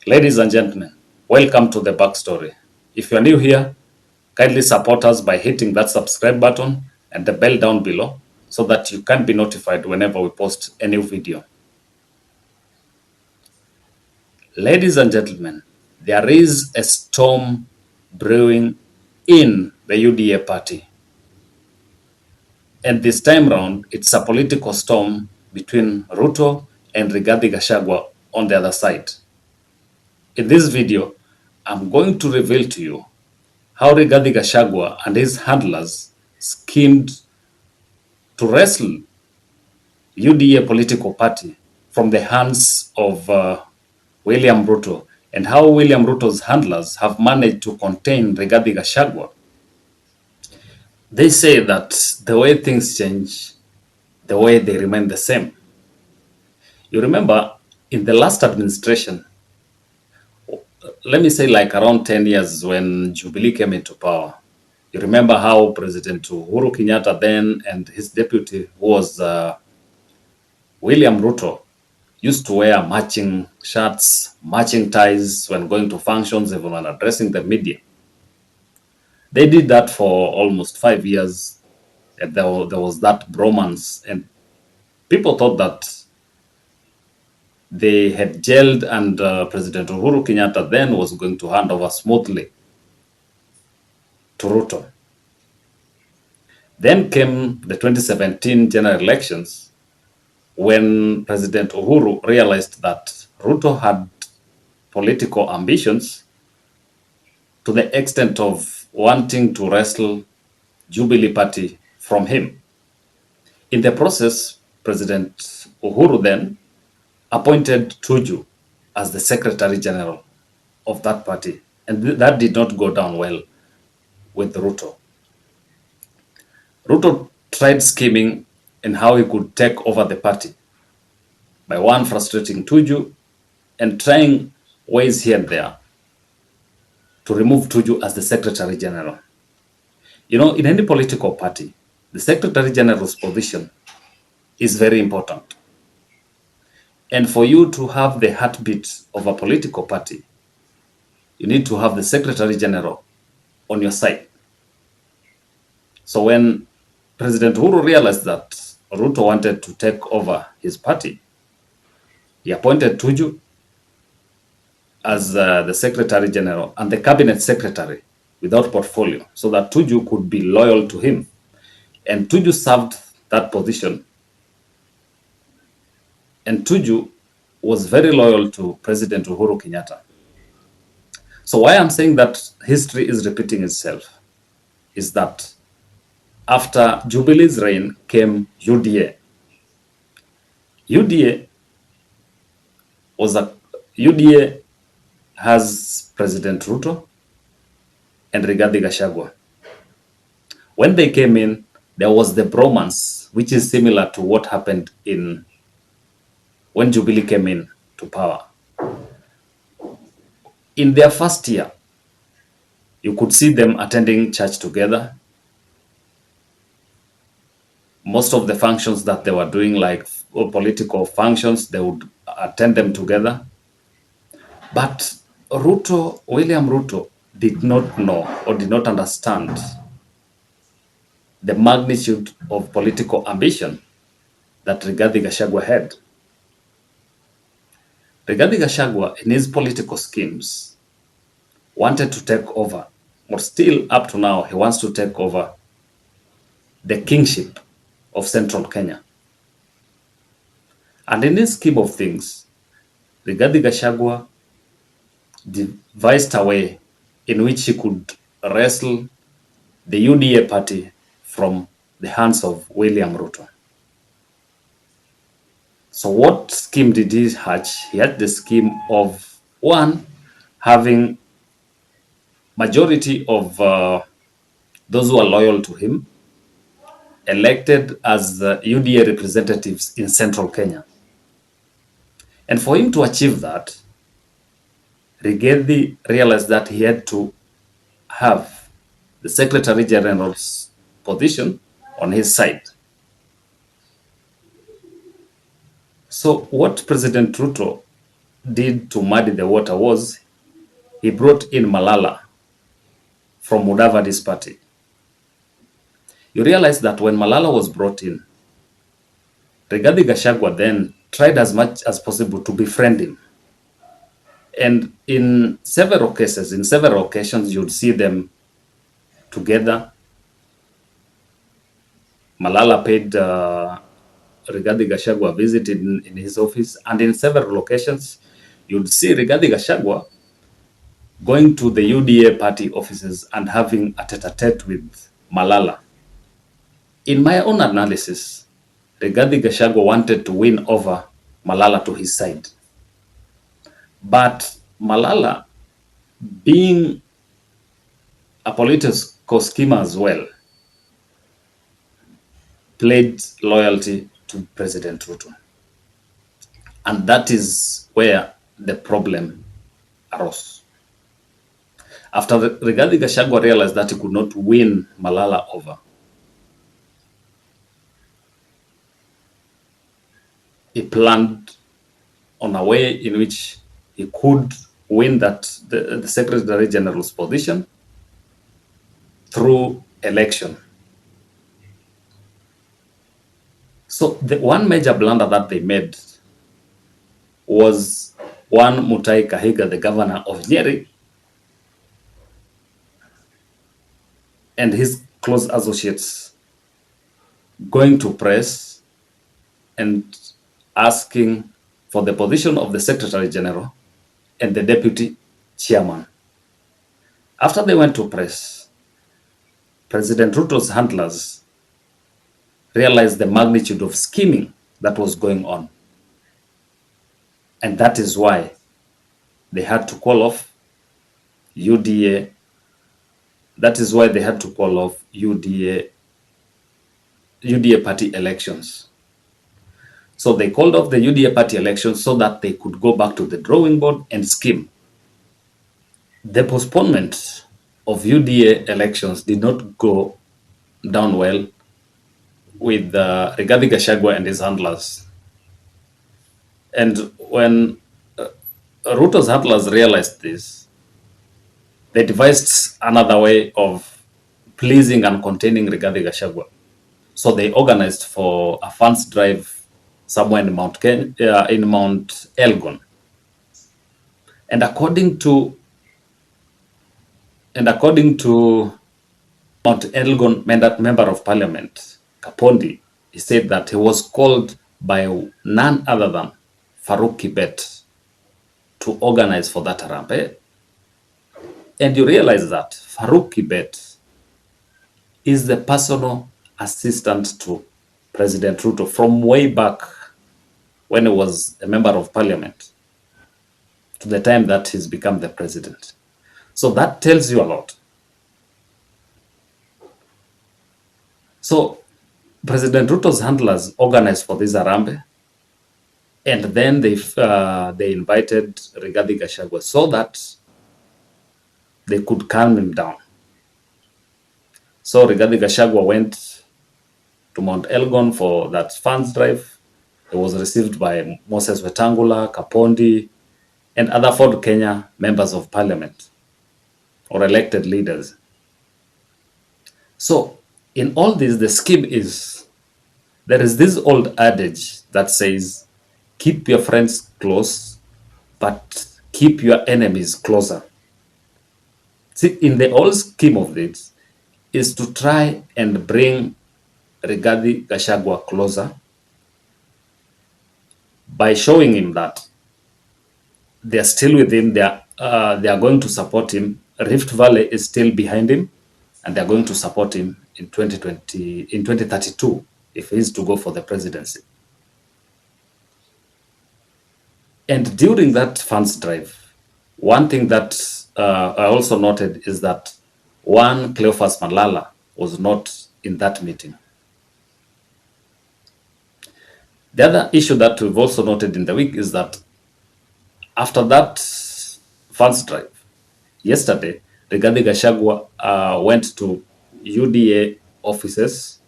Ladies and gentlemen, welcome to the backstory. If you are new here, kindly support us by hitting that subscribe button and the bell down below so that you can be notified whenever we post a new video. Ladies and gentlemen, there is a storm brewing in the UDA party. And this time round, it's a political storm between Ruto and Rigathi Gachagua on the other side. In this video, I'm going to reveal to you how Rigathi Gachagua and his handlers schemed to wrestle UDA political party from the hands of William Ruto, and how William Ruto's handlers have managed to contain Rigathi Gachagua. They say that the way things change, the way they remain the same. You remember in the last administration, let me say like around 10 years when Jubilee came into power, you remember how President Uhuru Kenyatta then and his deputy, who was William Ruto, used to wear matching shirts, matching ties when going to functions, even when addressing the media. They did that for almost 5 years, and there was that bromance, and people thought that they had gelled, and President Uhuru Kenyatta then was going to hand over smoothly to Ruto. Then came the 2017 general elections, when President Uhuru realized that Ruto had political ambitions to the extent of wanting to wrestle Jubilee Party from him. In the process, President Uhuru then appointed Tuju as the Secretary General of that party, and that did not go down well with Ruto. Ruto tried scheming in how he could take over the party by one, frustrating Tuju and trying ways here and there to remove Tuju as the Secretary General. You know, in any political party, the Secretary General's position is very important. And for you to have the heartbeat of a political party, you need to have the Secretary General on your side. So when President Uhuru realized that Ruto wanted to take over his party, he appointed Tuju as the Secretary General and the Cabinet Secretary without portfolio, so that Tuju could be loyal to him. And Tuju served that position. And Tuju was very loyal to President Uhuru Kenyatta. So why I'm saying that history is repeating itself is that after Jubilee's reign came UDA. UDA has President Ruto and Rigathi Gachagua. When they came in, there was the bromance, which is similar to what happened when Jubilee came in to power. In their first year, you could see them attending church together. Most of the functions that they were doing, like political functions, they would attend them together. But William Ruto, did not know or did not understand the magnitude of political ambition that Rigathi Gachagua had. Rigathi Gachagua, in his political schemes, wanted to take over, or still up to now, he wants to take over the kingship of Central Kenya. And in this scheme of things, Rigathi Gachagua devised a way in which he could wrestle the UDA party from the hands of William Ruto. So what scheme did he hatch? He had the scheme of, one, having majority of those who are loyal to him elected as UDA representatives in Central Kenya. And for him to achieve that, Rigathi realized that he had to have the Secretary General's position on his side. So what President Ruto did to muddy the water was he brought in Malala from Mudavadi's party. You realize that when Malala was brought in, Rigathi Gachagua then tried as much as possible to befriend him. And in several cases, in several occasions, you'd see them together. Malala paid Rigathi Gachagua a visit in his office, and in several locations, you'd see Rigathi Gachagua going to the UDA party offices and having a tete-a-tete with Malala. In my own analysis, Rigathi Gachagua wanted to win over Malala to his side. But Malala, being a political schemer as well, pledged loyalty to President Ruto. And that is where the problem arose. After Rigathi Gachagua realized that he could not win Malala over, he planned on a way in which he could win that the Secretary General's position through election. So the one major blunder that they made was one Mutahi Kahiga, the governor of Nyeri, and his close associates going to press and asking for the position of the Secretary General and the Deputy Chairman. After they went to press, President Ruto's handlers realized the magnitude of scheming that was going on. And that is why they had to call off UDA. That is why they had to call off UDA party elections. So they called off the UDA party elections so that they could go back to the drawing board and scheme. The postponement of UDA elections did not go down well with Rigathi Gachagua and his handlers. And when Ruto's handlers realized this, they devised another way of pleasing and containing Rigathi Gachagua. So they organized for a funds drive somewhere in Mount Elgon. And according to Mount Elgon member of parliament, Kapondi, he said that he was called by none other than Farouk Kibet to organize for that Harambee. And you realize that Farouk Kibet is the personal assistant to President Ruto from way back when he was a member of parliament to the time that he's become the president. So that tells you a lot. So President Ruto's handlers organized for this Harambee, and then they invited Rigathi Gachagua so that they could calm him down. So Rigathi Gachagua went to Mount Elgon for that funds drive. He was received by Moses Wetangula, Kapondi, and other Ford Kenya members of parliament or elected leaders. So in all this, the scheme is, there is this old adage that says, keep your friends close, but keep your enemies closer. See, in the whole scheme of this is to try and bring Rigathi Gachagua closer by showing him that they are still with him, they are going to support him. Rift Valley is still behind him, and they are going to support him in 2032 if he is to go for the presidency. And during that funds drive, one thing that I also noted is that one Cleophas Malala was not in that meeting. The other issue that we've also noted in the week is that after that funds drive, yesterday, Rigathi Gachagua went to UDA offices,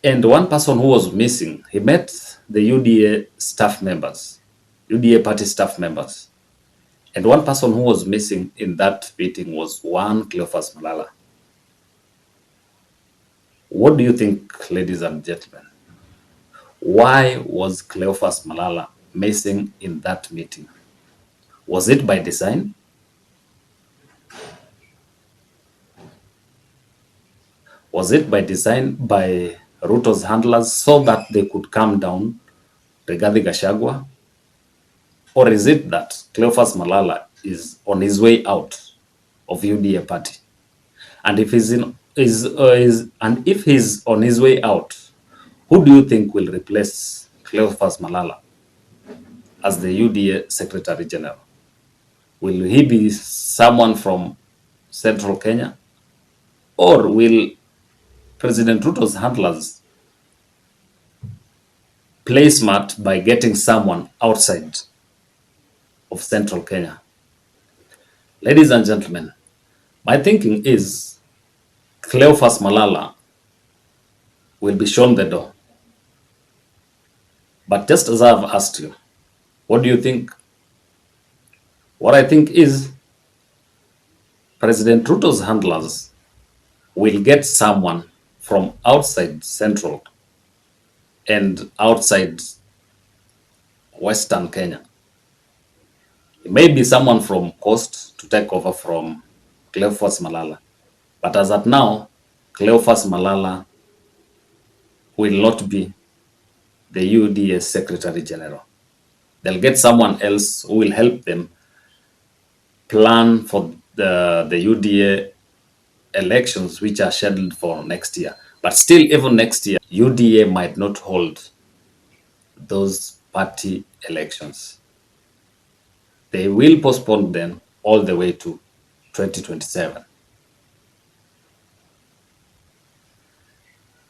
and one person who was missing, he met the UDA staff members UDA party staff members. And one person who was missing in that meeting was one Cleophas Malala. What do you think, ladies and gentlemen? Why was Cleophas Malala missing in that meeting? Was it by design? Was it by design by Ruto's handlers so that they could calm down Rigathi Gachagua? Or is it that Cleophas Malala is on his way out of UDA party? And if he's on his way out, who do you think will replace Cleophas Malala as the UDA Secretary General? Will he be someone from Central Kenya? Or will President Ruto's handlers play smart by getting someone outside of Central Kenya? Ladies and gentlemen, my thinking is Cleophas Malala will be shown the door. But just as I've asked you, what do you think? What I think is President Ruto's handlers will get someone from outside Central and outside Western Kenya. It may be someone from Coast to take over from Cleophas Malala. But as at now, Cleophas Malala will not be the UDA Secretary General. They'll get someone else who will help them plan for the UDA elections, which are scheduled for next year. But still, even next year, UDA might not hold those party elections. They will postpone them all the way to 2027.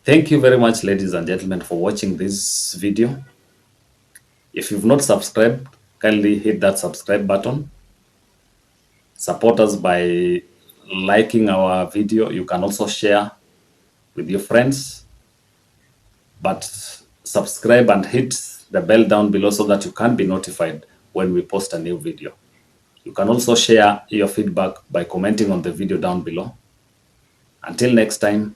Thank you very much, ladies and gentlemen, for watching this video. If you've not subscribed, kindly hit that subscribe button. Support us by liking our video. You can also share with your friends. But subscribe and hit the bell down below so that you can be notified when we post a new video. You can also share your feedback by commenting on the video down below. Until next time,